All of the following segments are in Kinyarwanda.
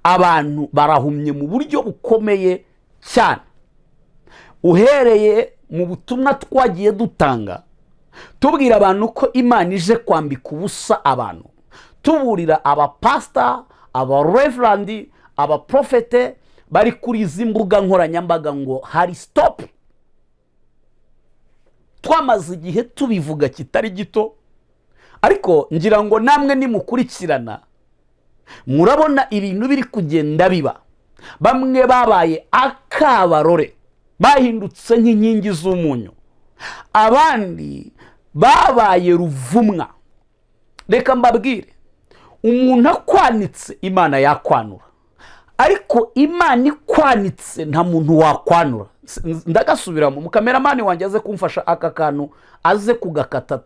abantu barahumye mu buryo bukomeye cyane. Uhereye mu butumwa twagiye dutanga tubwira abantu ko Imana ije kwambika ubusa abantu, tuburira abapasita, abareverandi, abaprofete bari kuri izi mbuga nkoranyambaga ngo hari stop. Twamaze igihe tubivuga kitari gito, ariko ngira ngo namwe nimukurikirana murabona ibintu biri kugenda biba. Bamwe babaye akabarore, bahindutse nk'inkingi z'umunyu, abandi babaye ruvumwa. Reka mbabwire, umuntu akwanitse Imana yakwanura, ariko Imana ikwanitse nta muntu wakwanura. Ndagasubiramo, mukameramani wanjye aze kumfasha aka kantu aze kugakata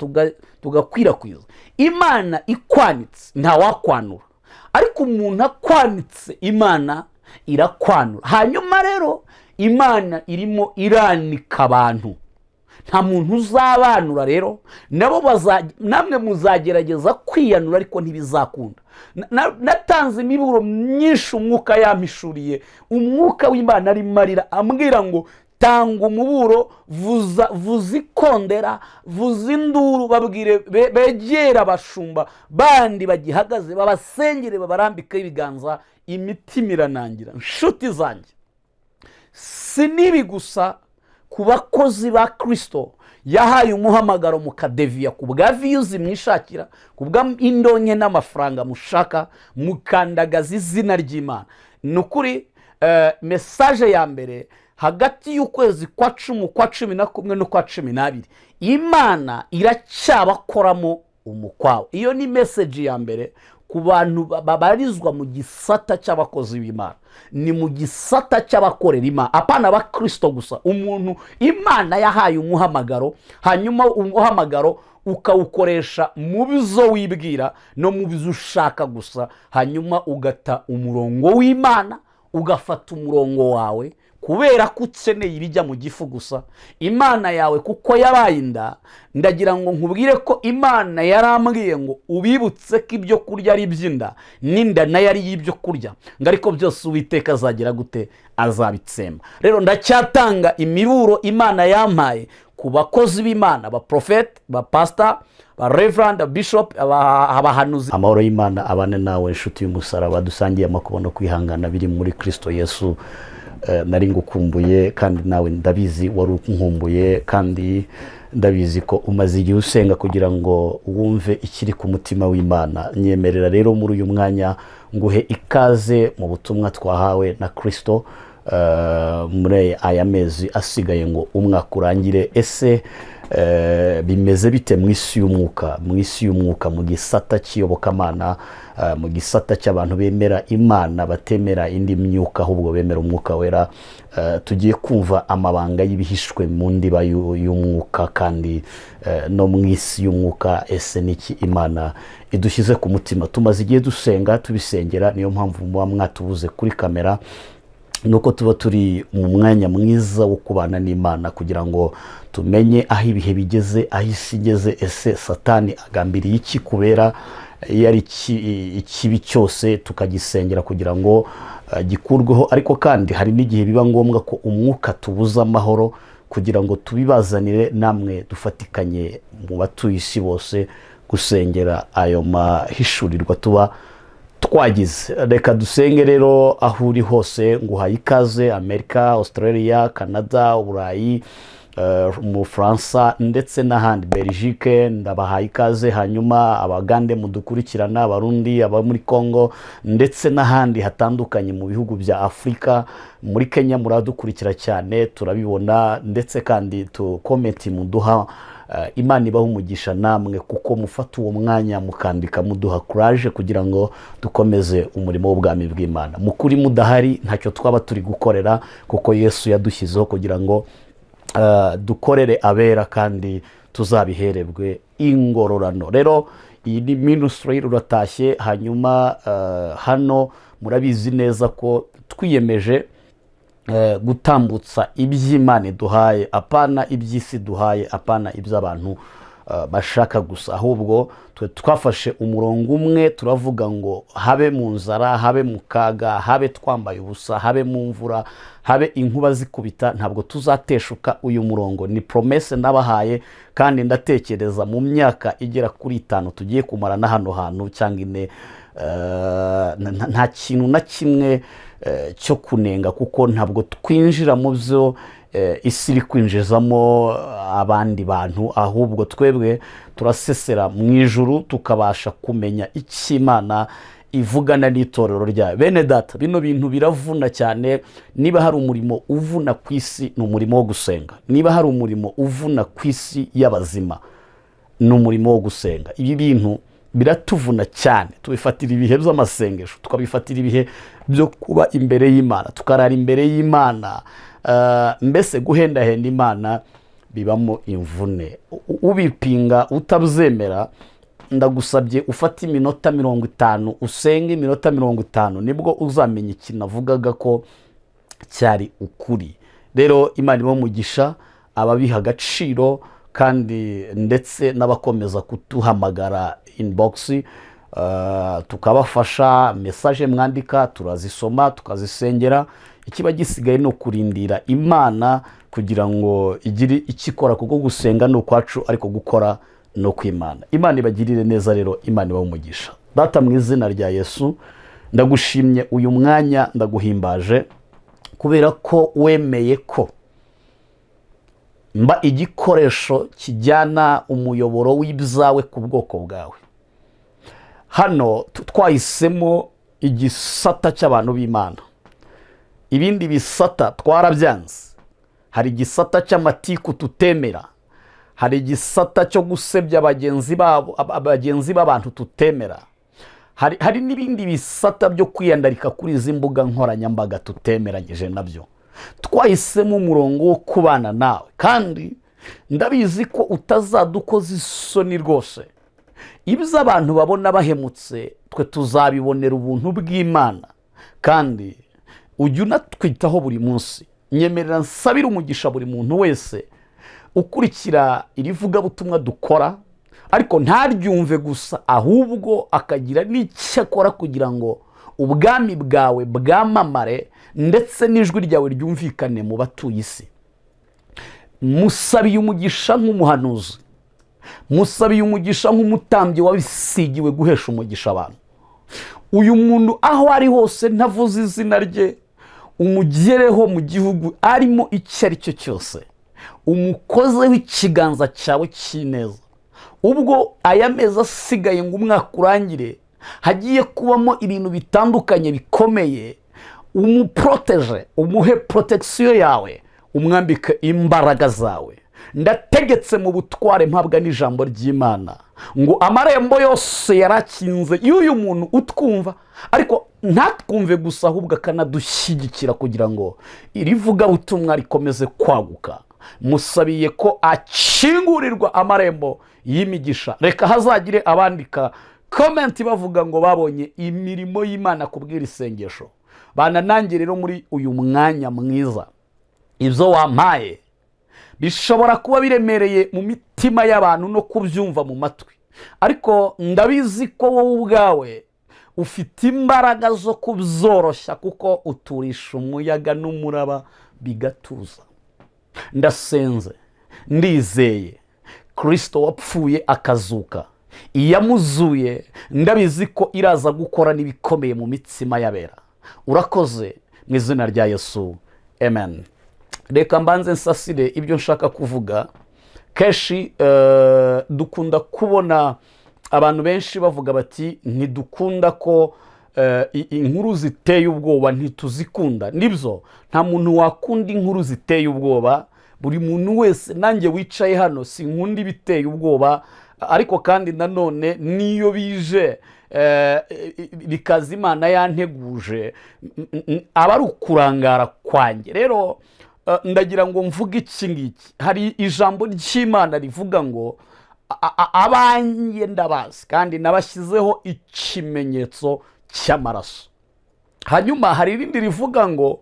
tugakwirakwiza. Imana ikwanitse nta wakwanura, ariko umuntu akwanitse Imana irakwanura. Hanyuma rero Imana irimo iranika abantu, nta muntu uzabanura. Rero nabo namwe muzagerageza kwiyanura, ariko ntibizakunda. Natanze imiburo myinshi umwuka yampishuriye, umwuka w'Imana arimo arira ambwira ngo tanga umuburo, vuza ikondera, vuza induru, babwire begera abashumba bandi bagihagaze, babasengere, babarambike ibiganza, imitima iranangira. Nshuti zanjye, si nibi gusa ku bakozi ba Kristo yahaye umuhamagaro mukadeviya ku bwa views mwishakira, ku bwa indonke n'amafaranga mushaka, mukandagaza izina ry'Imana. Nukuri message ya mbere hagati y'ukwezi kwa 10 kwa 11 no kwa 12 Imana iracyabakoramo umukwawe. Iyo ni message ya mbere ku bantu babarizwa mu gisata cy'abakozi b'Imana, ni mu gisata cy'abakorera Imana, apana ba Kristo gusa. Umuntu Imana yahaye umuhamagaro, hanyuma umuhamagaro ukawukoresha mu bizo wibwira no mu bizo ushaka gusa, hanyuma ugata umurongo w'Imana, ugafata umurongo wawe kubera ko ukeneye ibijya mu gifu gusa. Imana yawe kuko yabaye inda, ndagira ngo nkubwire ko Imana yarambwiye ngo ubibutse ko ibyo kurya ari iby'inda, n'inda nayo ari y'ibyo kurya, ngo ariko byose Uwiteka azagira gute? Azabitsemba. Rero ndacyatanga imiburo Imana yampaye ku bakozi b'Imana, ba prophet, ba pastor, ba reverend, bishop, abahanuzi. Amahoro y'Imana abane nawe nshuti y'umusaraba, dusangiye amakubo no kwihangana biri muri Kristo Yesu. Nari ngukumbuye kandi nawe ndabizi wari unkumbuye, kandi ndabizi ko umaze igihe usenga kugira ngo wumve ikiri ku mutima w'Imana. Nyemerera rero muri uyu mwanya nguhe ikaze mu butumwa twahawe na Kristo muri aya mezi asigaye ngo umwaka urangire. Ese bimeze bite mu isi y'umwuka, mu gisata cy'iyobokamana, mu gisata cy'abantu bemera Imana batemera indi myuka, ahubwo bemera umwuka wera? Tugiye kumva amabanga y'ibihishwe mu ndiba y'umwuka kandi no mu isi y'umwuka. Ese niki Imana idushyize ku mutima? Tumaze igihe dusenga tubisengera, niyo mpamvu muba mwatubuze kuri kamera, nuko tuba turi mu mwanya mwiza wo kubana n'Imana kugira ngo tumenye aho ibihe bigeze, aho isi igeze. Ese Satani agambiriye iki kubera yari ikibi cyose tukagisengera kugira ngo gikurweho? Ariko kandi hari n'igihe biba ngombwa ko umwuka tubuza amahoro kugira ngo tubibazanire, namwe dufatikanye mu batuye isi bose gusengera ayo mahishurirwa tuba twagize. Reka dusenge rero aho uri hose. Nguhaye ikaze Amerika, Australia, Canada, Uburayi, mu Fransa ndetse n'ahandi, Belgique, ndabahaye ikaze. Hanyuma abagande mudukurikirana, abarundi, aba muri Congo ndetse n'ahandi hatandukanye mu bihugu bya Afrika, muri Kenya muradukurikira cyane, turabibona. Ndetse kandi tu comment muduha, Imana ibaho umugisha namwe kuko mufata uwo mwanya mukandika muduha courage kugira ngo dukomeze umurimo w'ubwami bw'Imana. Mukuri mudahari ntacyo twaba turi gukorera, kuko Yesu yadushyizeho kugira ngo dukorere abera kandi tuzabiherebwe ingororano. Rero iyi ni ministry ruratashye. Hanyuma hano murabizi neza ko twiyemeje gutambutsa iby'Imana duhaye, apana iby'isi duhaye, apana iby'abantu bashaka gusa, ahubwo twafashe umurongo umwe turavuga ngo habe mu nzara, habe mu kaga, habe twambaye ubusa, habe mu mvura, habe inkuba zikubita, ntabwo tuzateshuka uyu murongo. Ni promesse ndabahaye, kandi ndatekereza mu myaka igera kuri 5 tugiye kumarana hano hantu cyangwa 4, nta kintu na kimwe cyo kunenga, kuko ntabwo twinjira mu byo isi iri kwinjizamo abandi bantu, ahubwo twebwe turasesera mu ijuru tukabasha kumenya icyo Imana ivugana n'itorero ryayo. Bene data, bino bintu biravuna cyane. Niba hari umurimo uvuna ku isi, ni umurimo wo gusenga. Niba hari umurimo uvuna ku isi y'abazima, ni umurimo wo gusenga. Ibi bintu biratuvuna cyane. Tubifatira ibihe by'amasengesho, tukabifatira ibihe byo kuba imbere y'Imana, tukarara imbere y'Imana. Mbese guhendahenda Imana bibamo imvune. Ubipinga utabyemera, ndagusabye ufate iminota 50, usenge iminota 50, nibwo uzamenya ikintu navugaga ko cyari ukuri. Rero Imana iba mugisha ababiha agaciro, kandi ndetse n'abakomeza kutuhamagara inbox, tukabafasha message mwandika, turazisoma tukazisengera. Ikiba gisigaye no kurindira Imana kugira ngo igire ikikora, kuko gusenga no kwacu, ariko gukora no kw'Imana. Imana ibagirire neza. Rero Imana iba umugisha. Data, mu izina rya Yesu, ndagushimye uyu mwanya, ndaguhimbaje kubera ko wemeye ko mba igikoresho kijyana umuyoboro w'ibyawe ku bwoko bwawe. Hano twahisemo igisata cy'abantu b'Imana, ibindi bisata twarabyanze. Hari igisata cy'amatiku tutemera, hari igisata cyo gusebya abagenzi b'abantu tutemera, hari n'ibindi bisata byo kwiyandarika kuri izi mbuga nkoranyambaga tutemeranyije nabyo. Twahisemo umurongo wo kubana nawe, kandi ndabizi ko utazadukoza isoni rwose. Ibyo abantu babona bahemutse, twe tuzabibonera ubuntu bw'Imana, kandi ujya unatwitaho buri munsi. Nyemerera nsabira umugisha buri muntu wese ukurikira iri vugabutumwa dukora, ariko ntaryumve gusa, ahubwo akagira n'icyo akora kugira ngo ubwami bwawe bwamamare, ndetse n'ijwi ryawe ryumvikane mu batuye isi. Musabiye umugisha nk'umuhanuzi, musabiye umugisha nk'umutambyi wabisigiwe guhesha umugisha abantu. Uyu muntu aho ari hose, ntavuze izina rye, umugereho mu gihugu arimo icyo ari cyo cyose, umukozeho ikiganza cyawe cy'ineza. Ubwo aya mezi asigaye ngo umwaka urangire, hagiye kubamo ibintu bitandukanye bikomeye, umuproteje, umuhe protection yawe, umwambike imbaraga zawe. Ndategetse mu butware mpabwa n'ijambo ry'Imana ngo amarembo yose yarakinze y'uyu muntu utwumva, ariko ntatwumve gusa, ahubwo akanadushyigikira kugira ngo iri vugabutumwa rikomeze kwaguka. Musabiye ko akingurirwa amarembo y'imigisha. Reka hazagire abandika comment bavuga ngo babonye imirimo y'Imana kubwira isengesho. Bana nanjye rero muri uyu mwanya mwiza, ibyo wampaye bishobora kuba biremereye mu mitima y'abantu no kubyumva mu matwi, ariko ndabizi ko wowe ubwawe ufite imbaraga zo kubyoroshya, kuko uturisha umuyaga n'umuraba bigatuza. Ndasenze, ndizeye Kristo wapfuye akazuka, iyamuzuye ndabizi ko iraza gukora n'ibikomeye mu mitsima y'abera. Urakoze mu izina rya Yesu, amen. Reka mbanze nsasire ibyo nshaka kuvuga. Kenshi dukunda kubona abantu benshi bavuga bati ntidukunda ko inkuru ziteye ubwoba, ntituzikunda. Nibyo, nta muntu wakunda inkuru ziteye ubwoba. Buri muntu wese, nanjye wicaye hano, sinkunda ibiteye ubwoba, ariko kandi nanone niyo bije bikaza Imana yanteguje, aba ari ukurangara kwanjye. Rero ndagira ngo mvuge iki ngiki. Hari ijambo ry'Imana rivuga ngo abanjye ndabazi, kandi nabashyizeho ikimenyetso cy'amaraso. Hanyuma hari irindi rivuga ngo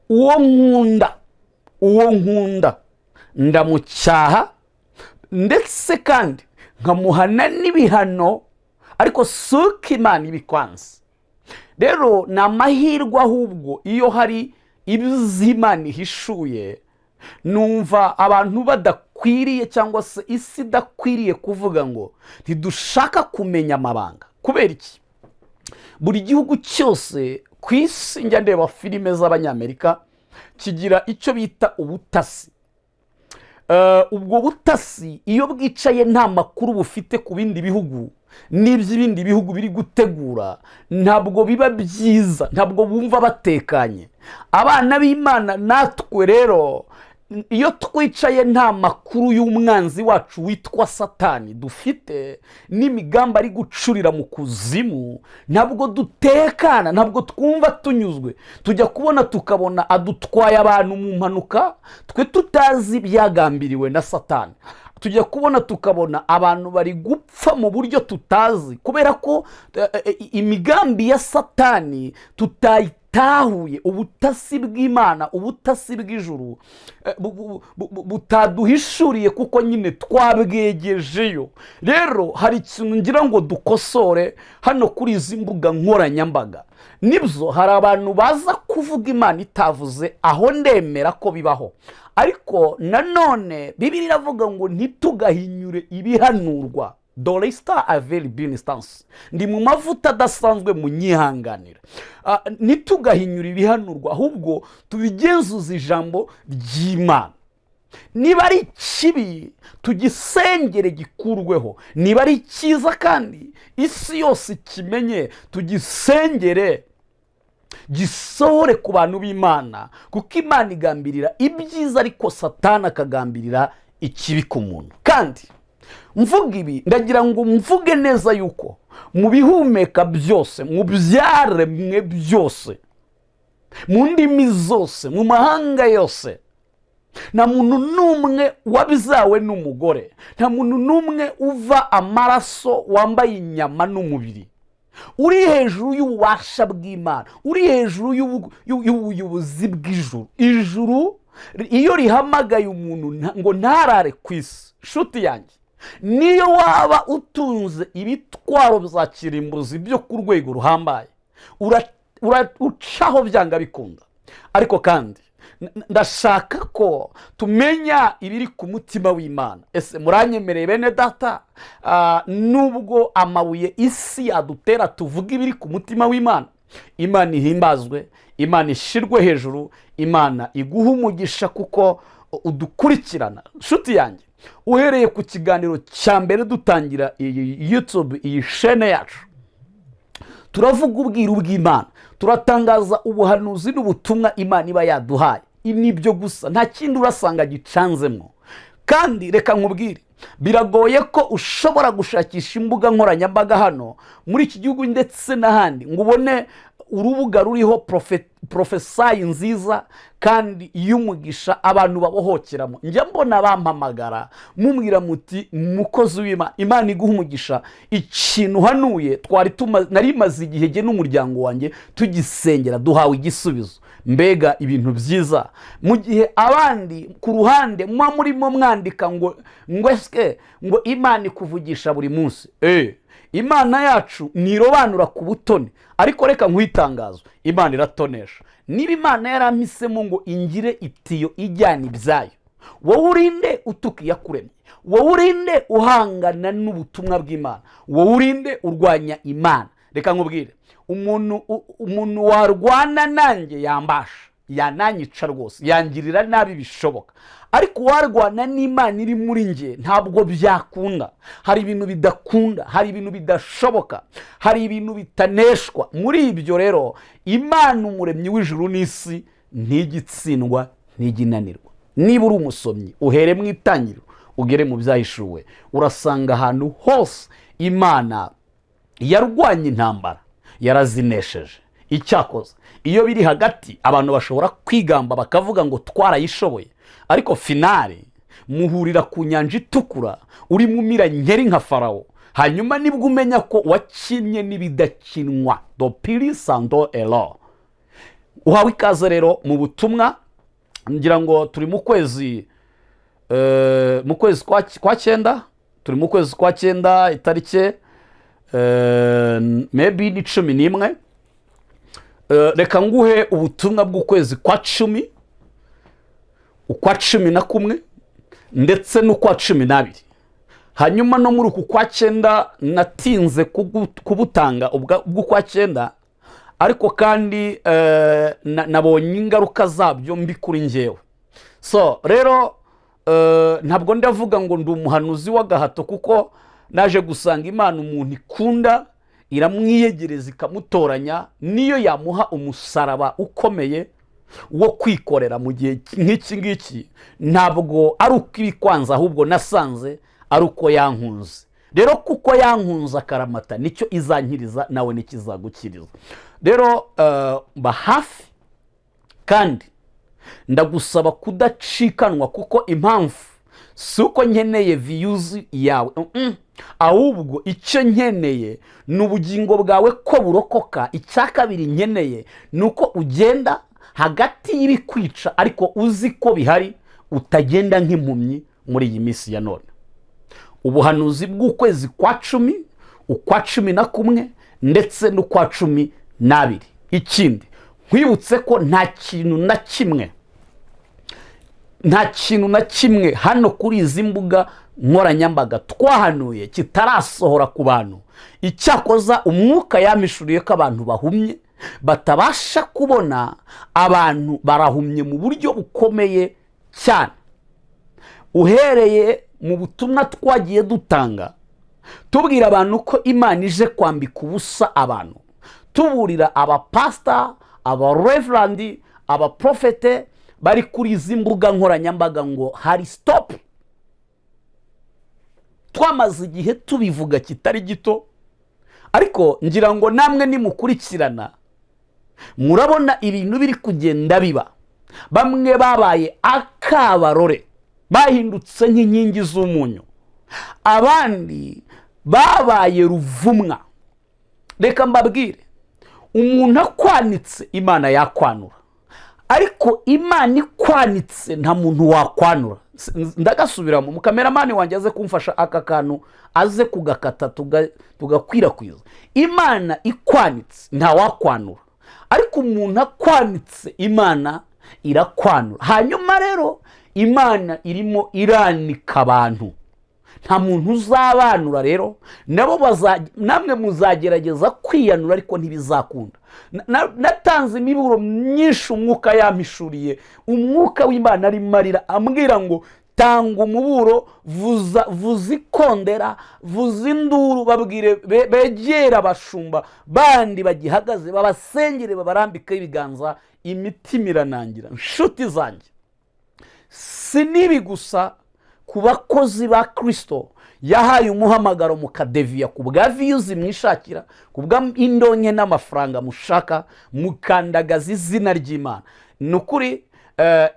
uwo nkunda ndamucyaha, ndetse kandi nkamuhana n'ibihano, ariko si uko Imana ibikwanze. rero ni amahirwe ahubwo iyo hari ibyo Imana ihishuye, numva abantu badakwiriye cyangwa se isi idakwiriye kuvuga ngo ntidushaka kumenya amabanga. kubera iki? buri gihugu cyose ku isi, njya ndeba filime z'abanyamerika, kigira icyo bita ubutasi. ubwo butasi iyo bwicaye nta makuru bufite ku bindi bihugu n'iby'ibindi bihugu biri gutegura, ntabwo biba byiza, ntabwo bumva batekanye. abana b'Imana natwe rero iyo twicaye nta makuru y'umwanzi wacu witwa Satani dufite, n'imigambi ari gucurira mu kuzimu, ntabwo dutekana, ntabwo twumva tunyuzwe. tujya kubona tukabona adutwaye abantu mu mpanuka, twe tutazi ibyagambiriwe na Satani. tujya kubona tukabona abantu bari gupfa mu buryo tutazi, kubera ko imigambi ya Satani tutayitahuye. ubutasi bw'Imana, ubutasi bw'ijuru butaduhishuriye, kuko nyine twabwegejeyo. rero hari ikintu ngira ngo dukosore hano kuri izi mbuga nkoranyambaga. nibyo hari abantu baza kuvuga Imana itavuze, aho ndemera ko bibaho, ariko nanone Bibiliya iravuga ngo ntitugahinyure ibihanurwa. Doresta averi binistansi, ndi mu mavuta adasanzwe munyihanganira. ntitugahinyure ibihanurwa, ahubwo tubigenzuze ijambo ry'Imana. niba ari kibi tugisengere gikurweho, niba ari cyiza kandi isi yose ikimenye tugisengere gisohore ku bantu b'Imana, kuko Imana igambirira ibyiza ariko Satani akagambirira ikibi ku muntu. kandi mvuga ibi ndagira ngo mvuge neza yuko mu bihumeka byose, mu byaremwe byose, mu ndimi zose, mu mahanga yose, nta muntu n'umwe wabizawe n'umugore, nta muntu n'umwe uva amaraso, wambaye inyama n'umubiri, uri hejuru y'ububasha bw'Imana, uri hejuru y'ubuyobozi bw'ijuru. ijuru iyo rihamagaye umuntu ngo ntarare ku isi, nshuti yanjye, niyo waba utunze ibitwaro bya kirimbuzi byo ku rwego ruhambaye, ucaho byanga bikunda. ariko kandi ndashaka ko tumenya ibiri ku mutima w'Imana. ese muranyemereye bene data? nubwo amabuye isi yadutera, tuvuga ibiri ku mutima w'Imana. Imana ihimbazwe, Imana ishirwe hejuru, Imana iguha umugisha kuko udukurikirana. nshuti yanjye, uhereye ku kiganiro cya mbere dutangira iyi YouTube, iyi shene yacu, turavuga ubwiru bw'Imana, turatangaza ubuhanuzi n'ubutumwa Imana iba yaduhaye. nibyo gusa, nta kindi urasanga gicanzemo. kandi reka nkubwire, biragoye ko ushobora gushakisha imbuga nkoranyambaga hano muri iki gihugu ndetse n'ahandi ngo ubone urubuga ruriho profesayi nziza kandi y'umugisha abantu babohokeramo. njya mbona bampamagara mumwira muti mukozi w'Imana, Imana iguha umugisha, ikintu hanuye nari maze igihe jye n'umuryango wanjye tugisengera, duhawe igisubizo. mbega ibintu byiza. mu gihe abandi ku ruhande muba murimo mwandika ngo Imana ikuvugisha buri munsi. Imana yacu ntirobanura ku butoni, ariko reka nkwitangazo, Imana iratonesha. niba Imana yarampisemo ngo ingire itiyo ijyana ibyayo, wowe urinde utuka iyakuremye, wowe urinde uhangana n'ubutumwa bw'Imana, wowe urinde urwanya Imana. reka nkubwire, umuntu warwana nanjye yambasha, yananyica rwose, yangirira nabi bishoboka, ariko warwana n'Imana iri muri nge ntabwo byakunda. hari ibintu bidakunda, hari ibintu bidashoboka, hari ibintu bitaneshwa. muri ibyo rero Imana umuremyi w'ijuru n'isi ntigitsindwa, ntiginanirwa. niba uri umusomyi, uhere mu itangiriro ugere mu byahishuwe, urasanga ahantu hose Imana yarwanye intambara, yarazinesheje. icyakoze iyo biri hagati, abantu bashobora kwigamba bakavuga ngo twarayishoboye, ariko finale muhurira ku nyanja itukura, urimo umira nkeri nka Farawo. hanyuma nibwo umenya ko wakinnye n'ibidakinwa. do piri sando ero. uhawe ikaze rero mu butumwa. ngira ngo turi mu kwezi mu kwezi kwa cyenda, turi mu kwezi kwa cyenda itariki maybe ni 11. Reka nguhe ubutumwa bw'ukwezi kwa 10, ukwa 11 ndetse n'ukwa 12. Hanyuma no muri uku kwa 9 natinze kubutanga ubw'ukwa 9, ariko kandi nabonye ingaruka zabyo mbi kuri njyewe. So rero ntabwo ndavuga ngo ndi umuhanuzi w'agahato, kuko naje gusanga Imana umuntu ikunda iramwiyegereza ikamutoranya, niyo yamuha umusaraba ukomeye wo kwikorera mu gihe nk'iki ngiki, ntabwo ari uko ibikwanza, ahubwo nasanze ari uko yankunze. Rero kuko yankunze akaramata, nicyo izankiriza, nawe nikizagukiriza. Rero mba hafi kandi ndagusaba kudacikanwa, kuko impamvu si uko nkeneye views yawe, ahubwo icyo nkeneye ni ubugingo bwawe ko burokoka. Icya kabiri nkeneye ni uko ugenda hagati y'ibikwica ariko uzi ko bihari, utagenda nk'impumyi muri iyi minsi ya none. Ubuhanuzi bw'ukwezi kwa 10, ukwa 11 ndetse n'ukwa 12. Ikindi nkwibutse ko nta kintu na kimwe hano kuri izi mbuga nkoranyambaga twahanuye kitarasohora ku bantu. Icyakoza umwuka yamishuriye ko abantu bahumye batabasha kubona, abantu barahumye mu buryo bukomeye cyane. Uhereye mu butumwa twagiye dutanga tubwira abantu ko Imana ije kwambika ubusa abantu, tuburira abapasta, abareverandi, abaprofete bari kuri izi mbuga nkoranyambaga ngo hari stop. Twamaze igihe tubivuga kitari gito, ariko ngira ngo namwe nimukurikirana murabona ibintu biri kugenda biba. Bamwe babaye akabarore, bahindutse nk'inkingi z'umunyu, abandi babaye ruvumwa. Reka mbabwire, umuntu akwanitse Imana yakwanura, ariko Imana ikwanitse nta muntu wakwanura. Ndagasubiramo, mukameramani wanjye aze kumfasha aka kantu, aze kugakata tugakwirakwiza. Imana ikwanitse nta wakwanura, ariko umuntu akwanitse Imana irakwanura. Hanyuma rero Imana irimo iranika abantu, nta muntu uzabanura. Rero nabo namwe muzagerageza kwiyanura, ariko ntibizakunda. Natanze imiburo myinshi umwuka yamishuriye, umwuka w'Imana ari marira ambwira ngo tanga umuburo, vuza ikondera, vuza induru, babwire begera abashumba bandi bagihagaze, babasengere, babarambike ibiganza, imitima iranangira. Nshuti zanjye, si nibi gusa ku bakozi ba Kristo yahaye umuhamagaro mukadeviya ku bwa views mwishakira, ku bwa indonke n'amafaranga mushaka, mukandagaza izina ry'Imana. Nukuri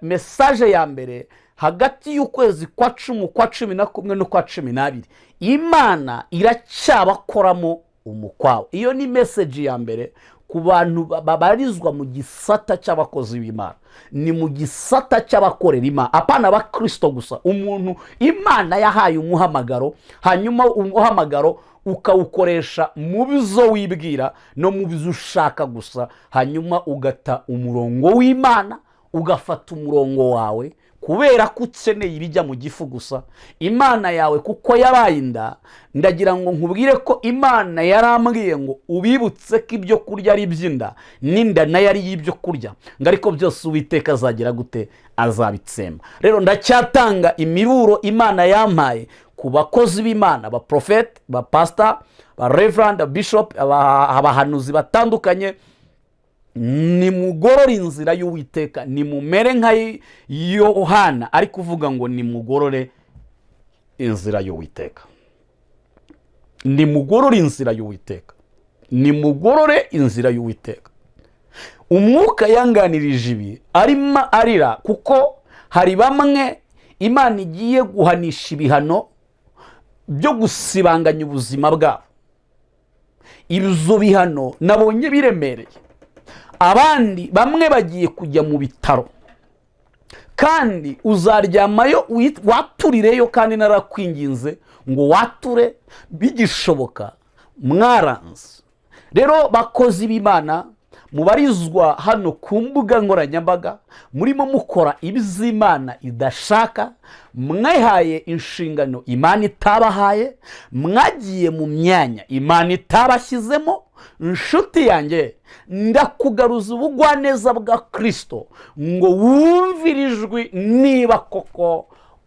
message ya mbere, hagati y'ukwezi kwa 10, kwa 11 no kwa 12, Imana iracyabakoramo umukwawe. Iyo ni message ya mbere ku bantu babarizwa mu gisata cy'abakozi b'Imana, ni mu gisata cy'abakorera Imana, apana ba Kristo gusa. Umuntu Imana yahaye umuhamagaro, hanyuma umuhamagaro ukawukoresha mu bizo wibwira no mu bizo ushaka gusa, hanyuma ugata umurongo w'Imana, ugafata umurongo wawe kubera ko ukeneye ibijya mu gifu gusa. Imana yawe kuko yabaye inda, ndagira ngo nkubwire ko Imana yarambwiye ngo ubibutse ko ibyo kurya ari iby'inda, n'inda nayo ari y'ibyo kurya, ngo ariko byose Uwiteka azagira gute? Azabitsemba. Rero ndacyatanga imiburo Imana yampaye ku bakozi b'Imana, ba prophet, ba pastor, ba reverend, ba bishop, abahanuzi batandukanye. Nimugorore inzira y'Uwiteka, nimumere nka Yohana ari kuvuga ngo nimugorore inzira y'Uwiteka, nimugorore inzira y'Uwiteka, nimugorore inzira y'Uwiteka. Umwuka yanganirije ibi arimo arira, kuko hari bamwe Imana igiye guhanisha ibihano byo gusibanganya ubuzima bwabo. Ibyo bihano nabonye biremereye. Abandi bamwe bagiye kujya mu bitaro, kandi uzaryamayo waturireyo, kandi narakwinginze ngo wature bigishoboka, mwaranze. Rero bakozi b'Imana mubarizwa hano ku mbuga nkoranyambaga, murimo mukora ibiz'Imana idashaka, mwahaye inshingano Imana itabahaye, mwagiye mu myanya Imana itabashyizemo. Inshuti yanjye, ndakugaruza ubugwaneza bwa Kristo ngo wumvire ijwi, niba koko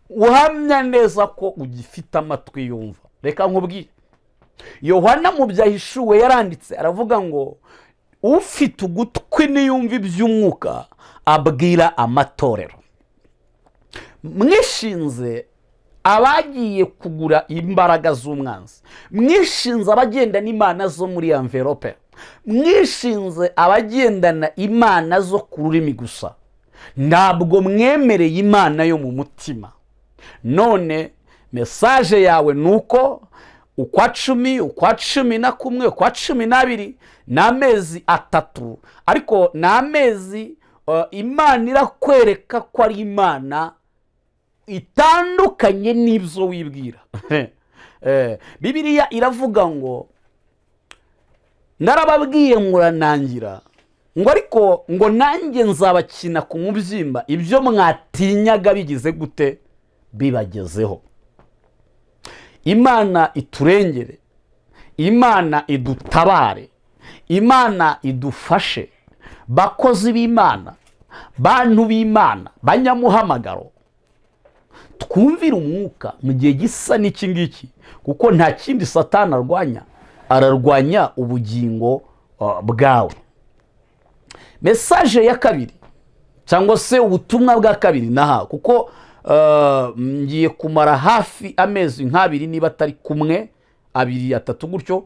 uhamya neza ko ugifite amatwi yumva. Reka nkubwire, Yohana mu byahishuwe yaranditse aravuga ngo ufite ugutwi niyumva iby'umwuka abwira amatorero. Mwishinze abagiye kugura imbaraga z'umwanzi, mwishinze abagendana imana zo muri envelope, mwishinze abagendana imana zo ku rurimi gusa, ntabwo mwemereye Imana yo mu mutima. None mesaje yawe nuko ukwa 10, ukwa 11, ukwa 12 n'amezi 3, ariko n'amezi Imana irakwereka ko ari Imana itandukanye n'ibyo wibwira. Bibiliya iravuga ngo narababwiye muranangira, ngo ariko ngo nanjye nzabakina ku mubyimba, ibyo mwatinyaga bigize gute bibagezeho. Imana iturengere, Imana idutabare, Imana idufashe. Bakozi b'Imana, bantu b'Imana, banyamuhamagaro, twumvire umwuka mu gihe gisa n'iki ngiki, kuko nta kindi Satani arwanya, ararwanya ubugingo bwawe. Mesaje ya kabiri cyangwa se ubutumwa bwa kabiri naha, kuko ngiye kumara hafi amezi nk'abiri niba atari kumwe, 2, 3 gutyo,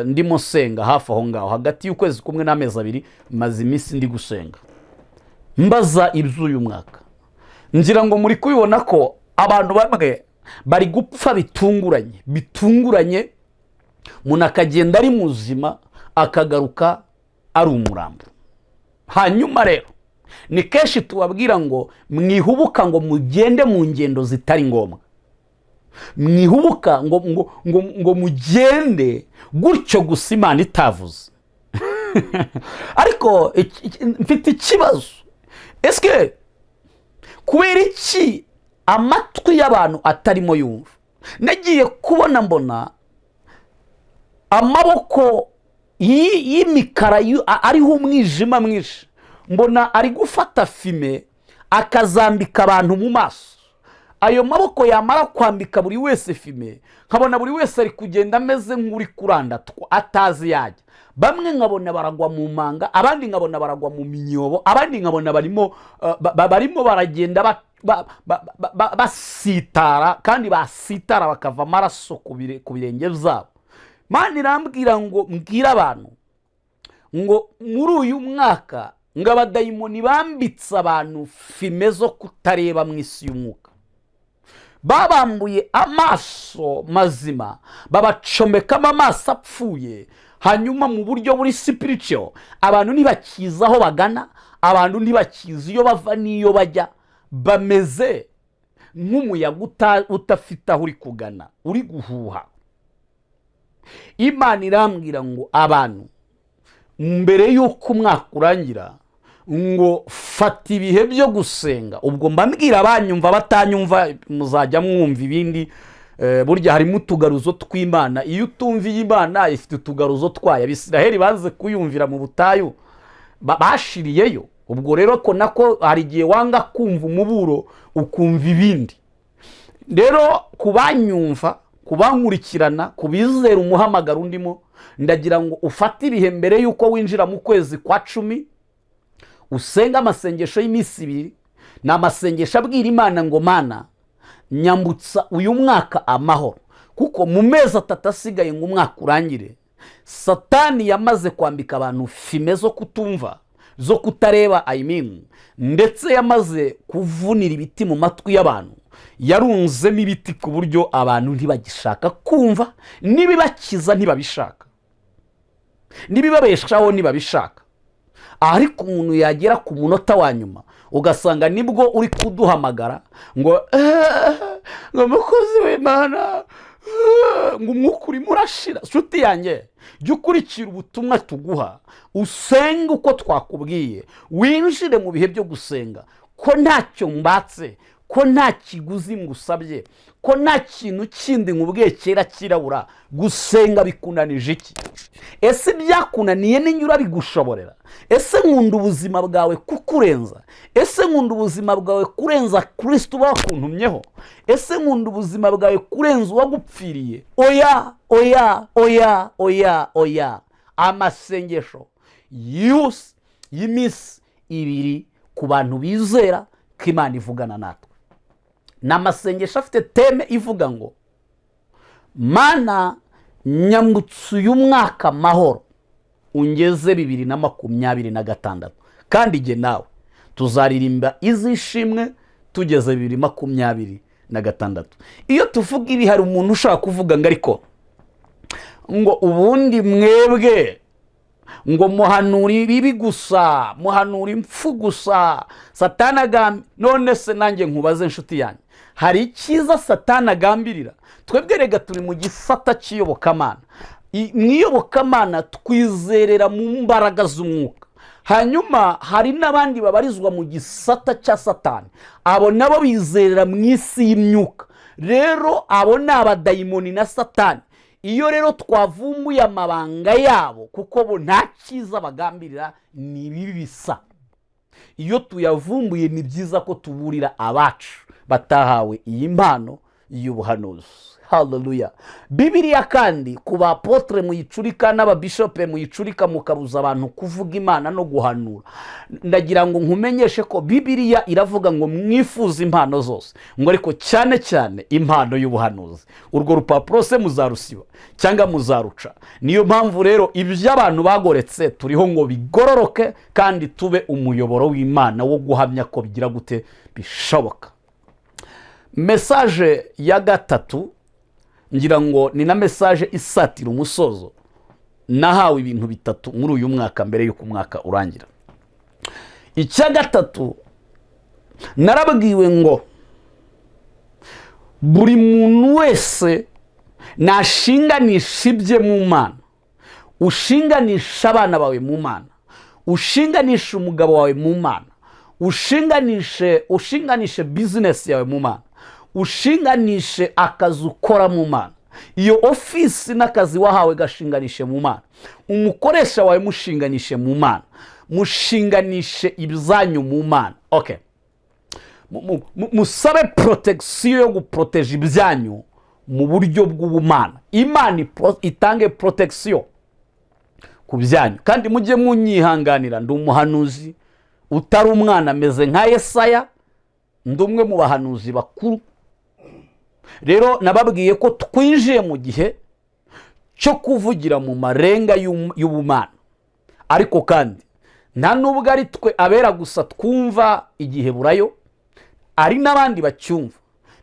ndimo senga hafi aho ngaho, hagati y'ukwezi kumwe n'amezi 2 maze iminsi ndi gusenga mbaza iby'uyu mwaka. Ngira ngo muri kubibona ko abantu bamwe bari gupfa bitunguranye, umuntu akagenda ari muzima akagaruka ari umurambo. Hanyuma rero ni kenshi tubabwira ngo mwihubuka ngo mugende mu ngendo zitari ngombwa, mwihubuka ngo mugende gutyo gusa Imana itavuze. Ariko mfite ikibazo, eske kubera iki amatwi y'abantu atarimo yumva? Nagiye kubona mbona amaboko y'imikara ariho umwijima mwinshi, mbona ari gufata fime akazambika abantu mu maso. Ayo maboko yamara kwambika buri wese fime, nkabona buri wese ari kugenda ameze nk'uri kurandatwa atazi yajya. Bamwe nkabona baragwa mu manga, abandi nkabona baragwa mu minyobo, abandi nkabona barimo baragenda basitara, kandi basitara bakava amaraso ku birenge byabo. Mana irambwira ngo mbwira abantu ngo muri uyu mwaka ngo abadayimoni bambitse abantu fime zo kutareba mu isi y'umwuka, babambuye amaso mazima, babacomekamo amaso apfuye. Hanyuma mu buryo buri spiritual, abantu ntibakiza aho bagana, abantu ntibakiza iyo bava n'iyo bajya, bameze nk'umuyaga utafite aho uri kugana, uri guhuha. Imana irambwira ngo abantu mbere y'uko umwaka urangira ngo fata ibihe byo gusenga. Ubwo mbambwira abanyumva, batanyumva muzajya mwumva ibindi. Burya harimo utugaruzo tw'Imana. Iyo utumviye Imana ifite utugaruzo twayo. Abisiraheli baze kuyumvira mu butayu bashiriyeyo. Ubwo rero ko nako hari igihe wanga kumva umuburo ukumva ibindi. Rero kubanyumva, kubankurikirana, kubizera umuhamagaro undimo, ndagira ngo ufate ibihe mbere y'uko winjira mu kwezi kwa 10, usenga amasengesho y'iminsi 2. Ni amasengesho abwira Imana ngo Mana nyambutsa uyu mwaka amahoro, kuko mu mezi 3 asigaye ngo umwaka urangire, Satani yamaze kwambika abantu fime zo kutumva, zo kutareba, ndetse yamaze kuvunira ibiti mu matwi y'abantu. Yarunzemo ibiti ku buryo abantu ntibagishaka kumva, nibibakiza ntibabishaka, nibibabeshaho ntibabishaka. ariko umuntu yagera ku munota wa nyuma ugasanga nibwo uri kuduhamagara ngo mukozi w'Imana, ngo umwuka urimo urashira. Nshuti yanjye, jya ukurikira ubutumwa tuguha, usenge uko twakubwiye, winjire mu bihe byo gusenga, ko ntacyo mbatse, ko nta kiguzi ngusabye, ko nta kintu kindi nkubwiye kera kirabura. Gusenga bikunanije iki? Ese byakunaniye n'inyura bigushoborera? Ese nkunda ubuzima bwawe kukurenza? Ese nkunda ubuzima bwawe kurenza Kristo bakuntumyeho? Ese nkunda ubuzima bwawe kurenza uwagupfiriye? Oya, oya, oya, oya, oya. Amasengesho yose y'iminsi ibiri ku bantu bizera ko Imana ivugana natwe. Ni amasengesho afite teme ivuga ngo Mana nyambutse uyu mwaka mahoro ungeze 2026, kandi jye nawe tuzaririmba izishimwe tugeze 2026. Iyo tuvuga ibi hari umuntu ushaka kuvuga ngo ariko ngo ubundi mwebwe ngo muhanura ibibi gusa, muhanura impfu gusa, Satani agambirira. None se nanjye nkubaze nshuti yanjye, hari icyiza Satani agambirira? Twebwe rega turi mu gisata cy'iyobokamana. Mu iyobokamana twizerera mu mbaraga z'umwuka. Hanyuma hari n'abandi babarizwa mu gisata cya Satani, abo nabo bizerera mu isi y'imyuka. Rero abo ni abadayimoni na Satani. Iyo rero twavumbuye amabanga yabo, kuko bo nta cyiza bagambirira, ni bibi bisa. Iyo tuyavumbuye ni byiza ko tuburira abacu batahawe iyi mpano y'ubuhanuzi. Haleluya. Bibiliya kandi ku bapotre muyicurika n'ababishope muyicurika mukabuza abantu kuvuga Imana no guhanura. Ndagira ngo nkumenyeshe ko Bibiliya iravuga ngo mwifuza impano zose, ngo ariko cyane cyane impano y'ubuhanuzi. Urwo rupapuro se muzarusiba cyangwa muzaruca. Niyo mpamvu rero ibyo abantu bagoretse turiho ngo bigororoke, kandi tube umuyoboro w'Imana wo guhamya ko bigira gute bishoboka. Message ya gatatu, ngira ngo ni na message isatira umusozo. Nahawe ibintu bitatu muri uyu mwaka mbere y'uko umwaka urangira. Icya gatatu, narabwiwe ngo buri muntu wese nashinganisha ibye mu Mana. Ushinganisha abana bawe mu Mana, ushinganisha umugabo wawe mu Mana, ushinganishe business yawe mu Mana, ushinganishe akazi ukora mu Mana. Iyo ofisi n'akazi wahawe gashinganishe mu Mana. Umukoresha wawe mushinganishe mu Mana, mushinganishe ibyanyu mu Mana. Okay, musabe protection yo guproteje ibyanyu mu buryo bw'ubumana. Imana itange protection ku byanyu, kandi mujye munyihanganira. Ndi umuhanuzi utari umwana, meze nka Yesaya, ndi umwe mu bahanuzi bakuru. Rero nababwiye ko twinjiye mu gihe cyo kuvugira mu marenga y'ubumana. Ariko kandi nta nubwo ari twe abera gusa twumva igihe burayo, ari n'abandi bacyumva.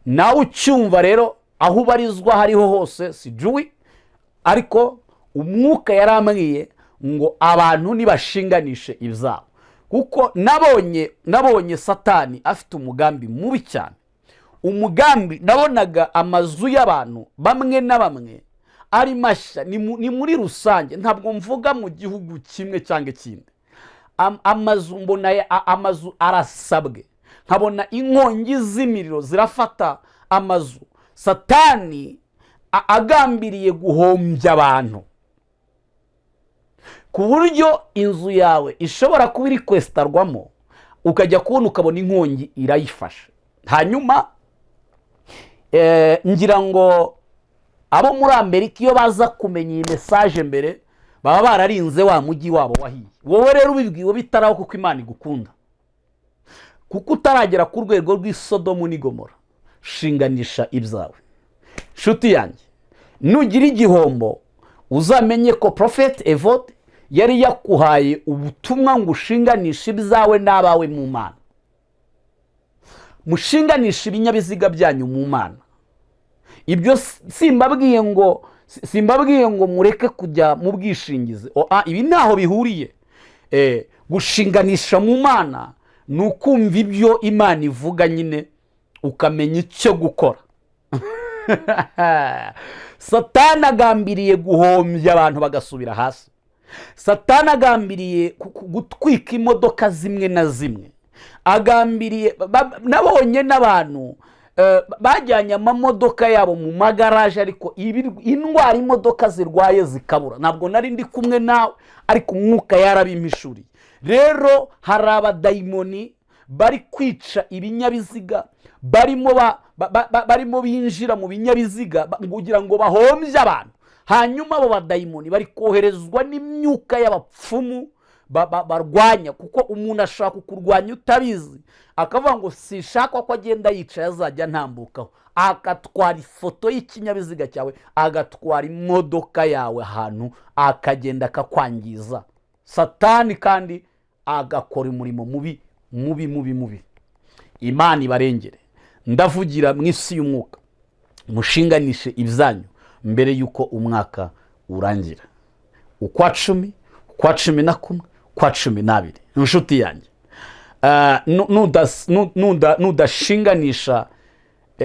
Nawe ucyumva rero aho ubarizwa hariho hose sijuwi, ariko umwuka yarambwiye ngo abantu nibashinganishe ibyabo, kuko nabonye Satani afite umugambi mubi cyane. Umugambi nabonaga amazu y'abantu bamwe na bamwe ari mashya, ni muri rusange, ntabwo mvuga mu gihugu kimwe cyangwa ikindi. Amazu mbona amazu arasabwe, nkabona inkongi z'imiriro zirafata amazu. Satani agambiriye guhombya abantu, ku buryo inzu yawe ishobora kuba iri kwestarwamo, ukajya kubona ukabona inkongi irayifasha. Hanyuma ngira ngo abo muri Amerika iyo baza kumenya iyi message mbere, baba bararinze wa mujyi wabo wahiye. Wowe rero ubibwiwe bitaraho, kuko Imana igukunda, kuko utaragera ku rwego rw'isodomu n'igomora. Shinganisha ibyawe. Nshuti yanjye, nugira igihombo uzamenye ko Prophet Evode yari yakuhaye ubutumwa ngo ushinganishe ibyawe n'abawe mu Mana. Mushinganisha ibinyabiziga byanyu mu Mana. Ibyo simbabwiye ngo mureke kujya mu bwishingizi. Ibi ntaho bihuriye. gushinganisha mu mana ni ukumva ibyo imana ivuga nyine ukamenya icyo gukora. Satani agambiriye guhombya abantu bagasubira hasi. Satani agambiriye gutwika imodoka zimwe na zimwe. Agambiriye nabonye n'abantu bajyanye amamodoka yabo mu magaraje, ariko indwara imodoka zirwaye zikabura. Ntabwo nari ndi kumwe nawe, ariko umwuka yarabimpishuriye. Rero hari abadayimoni bari kwica ibinyabiziga, barimo binjira mu binyabiziga kugira ngo bahombye abantu. Hanyuma abo badayimoni bari koherezwa n'imyuka y'abapfumu barwanya, kuko umuntu ashaka kurwanya utabizi, akavuga ngo sishaka ko agenda yicaye azajya ntambukaho, agatwara ifoto y'ikinyabiziga cyawe, agatwara imodoka yawe ahantu, akagenda akakwangiza. Satani kandi agakora umurimo mubi. Imana ibarengere. Ndavugira mu isi y'umwuka, mushinganishe ibyanyu mbere yuko umwaka urangira. Ukwa 10, ukwa 11, ukwa 12. Inshuti yanjye, nudashinganisha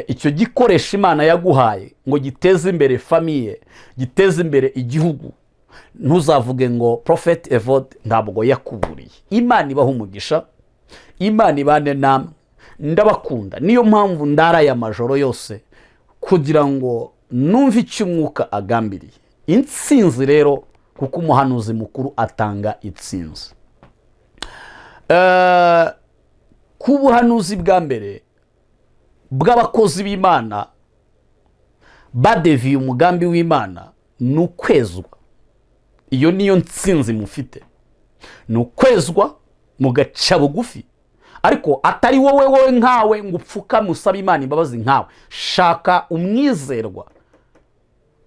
icyo gikoresho Imana yaguhaye ngo giteze imbere famiye, giteze imbere igihugu, ntuzavuge ngo Prophet Evode ntabwo yakuburiye. Imana ibaha umugisha, Imana ibane namwe. Ndabakunda, niyo mpamvu ndaraye amajoro yose kugira ngo numve icyo umwuka agambiriye. Intsinzi rero, kuko umuhanuzi mukuru atanga intsinzi. Ku buhanuzi bwa mbere bw'abakozi b'Imana badeviye umugambi w'Imana ni ukwezwa. Iyo niyo ntsinzi mufite, ni ukwezwa mugaca bugufi. Ariko atari wowe nkawe ngo upfukame usaba Imana imbabazi nkawe. Shaka umwizerwa.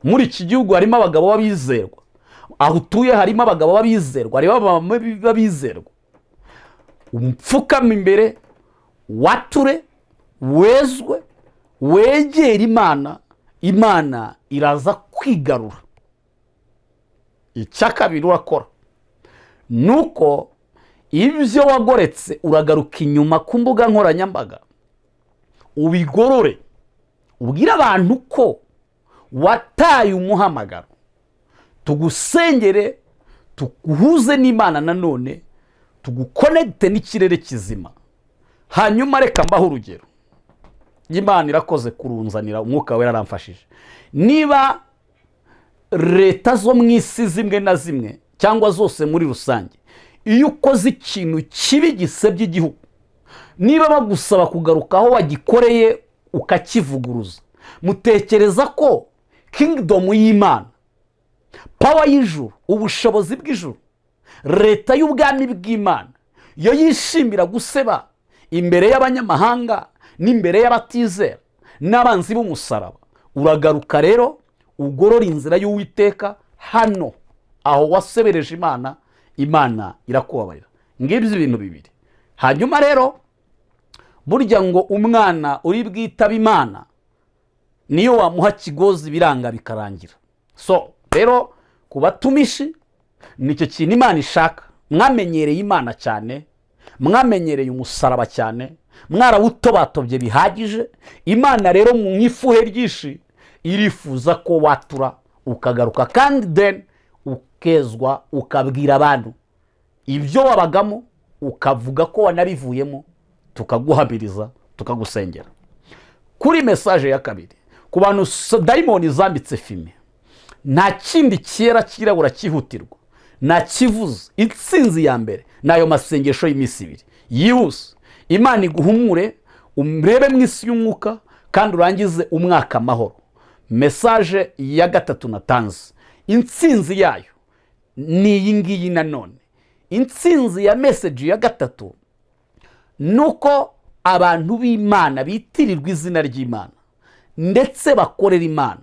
Muri iki gihugu harimo abagabo b'abizerwa, aho utuye harimo abagabo b'abizerwa, harimo abamama b'abizerwa. Upfukame imbere, wature, wezwe, wegera Imana, Imana iraza kwigarura. Icyakabiri urakora nuko ibyo wagoretse uragaruka inyuma ku mbuga nkoranyambaga, ubigorore, ubwira abantu ko wataye umuhamagaro. Tugusengere, tuguhuze n'Imana nanone, tugukonekite n'ikirere kizima. Hanyuma reka mbaho urugero. Imana irakoze kurunzanira, umwuka wera aramfashije. Niba leta zo mu isi zimwe na zimwe cyangwa zose muri rusange, iyo ukoze ikintu kibi gisebya igihugu, niba bagusaba kugaruka aho wagikoreye ukakivuguruza, mutekereza ko kingdom y'Imana, power y'ijuru, ubushobozi bw'ijuru, leta y'ubwami bw'Imana yo yishimira guseba imbere y'abanyamahanga n'imbere y'abatizera n'abanzi b'umusaraba? Uragaruka rero ugorora inzira y'Uwiteka hano aho wasebereje Imana, Imana irakubabarira. Ngibyo ibintu bibiri. Hanyuma rero burya ngo umwana uri bwitaba Imana niyo wamuha kigozi biranga bikarangira. So rero kubatumishi nicyo kintu Imana ishaka. Mwamenyereye Imana cyane, mwamenyereye umusaraba cyane, mwarawutobatobye bihagije. Imana rero mu ifuhe ryinshi irifuza ko watura ukagaruka, kandi then ukezwa, ukabwira abantu ibyo wabagamo, ukavuga ko wanabivuyemo, tukaguhabiriza, tukagusengera. Kuri message ya kabiri, ku bantu dayimoni zambitse fime, nta kindi cyera kirabura kihutirwa, nta kivuze. Intsinzi ya mbere nayo masengesho y'iminsi 2 yihuse. Imana iguhumure, umrebe mu isi y'umwuka, kandi urangize umwaka amahoro. Message ya gatatu natanze, intsinzi yayo ni iyi ngiyi nanone. Intsinzi ya message ya gatatu nuko abantu b'Imana bitirirwa izina ry'Imana, ndetse bakorera Imana,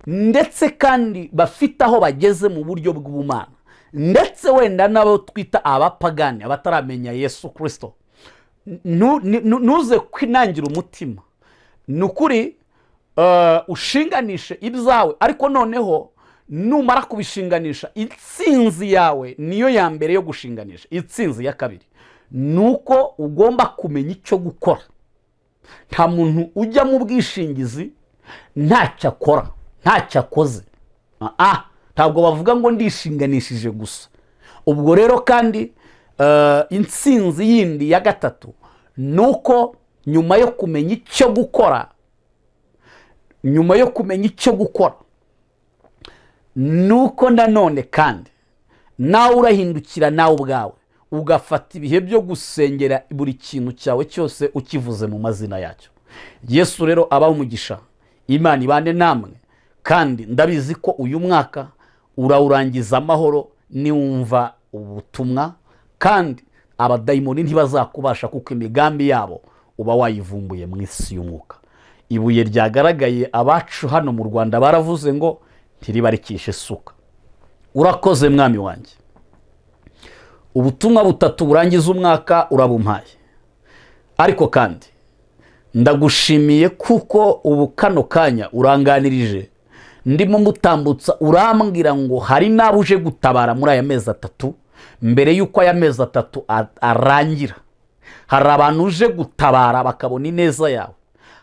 ndetse kandi bafite aho bageze mu buryo bw'ubumana, ndetse wenda nabo twita abapagani, abataramenya Yesu Kristo. Nuze kwinangira umutima, nukuri ushinganishe ibyawe, ariko noneho numara kubishinganisha, intsinzi yawe niyo ya mbere yo gushinganisha. intsinzi ya kabiri ni uko ugomba kumenya icyo gukora. nta muntu ujya mu bwishingizi ntacyo akora, ntacyo akoze. ntabwo bavuga ngo ndishinganishije gusa. ubwo rero kandi intsinzi yindi ya gatatu ni uko nyuma yo kumenya icyo gukora, ni uko nanone kandi nawe urahindukira nawe ubwawe ugafata ibihe byo gusengera buri kintu cyawe cyose ukivuze mu mazina yacyo. Yesu rero abaho umugisha, Imana ibane namwe, kandi ndabizi ko uyu mwaka urawurangiza amahoro niwumva ubutumwa, kandi abadayimoni ntibazakubasha kuko imigambi yabo uba wayivumbuye mu isi y'umwuka. Ibuye ryagaragaye abacu hano mu Rwanda baravuze ngo ntiribarikishe isuka. Urakoze mwami wanjye. Ubutumwa butatu burangiza umwaka urabumpaye, ariko kandi ndagushimiye kuko ubu kano kanya uranganirije, ndimo mutambutsa urambwira ngo hari n'abo uje gutabara muri aya mezi atatu mbere y'uko aya mezi atatu arangira. hari abantu uje gutabara bakabona ineza yawe,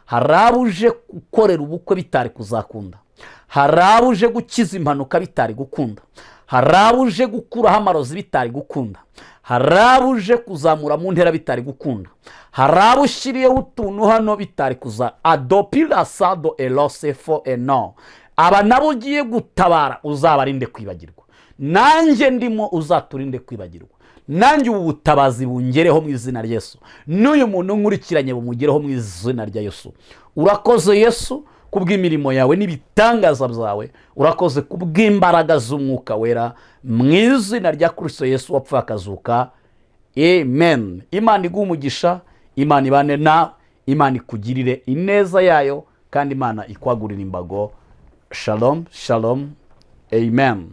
hari abo uje gukorera ubukwe bitari kuzakunda, hari abo uje gukiza impanuka bitari gukunda, hari abo uje gukuraho amarozi bitari gukunda, hari abo uje kuzamura mu ntera bitari gukunda, hari abo ushyiriyeho utuntu hano bitari kuza adopira sado elosefo eno. aba nabo ugiye gutabara uzabarinde kwibagirwa, nanjye ndimo uzaturinde kwibagirwa. nanjye ubu butabazi bungereho mu izina rya Yesu, n'uyu muntu nkurikiranye bumugereho mu izina rya Yesu. Urakoze Yesu kubw'imirimo yawe n'ibitangaza byawe, urakoze kubw'imbaraga z'umwuka wera, mu izina rya Kristo Yesu wapfuye akazuka. Amen. Imana iguhe umugisha, Imana ibane nawe, Imana ikugirire ineza yayo, kandi Imana ikwagurira imbago. Shalom, shalom, amen.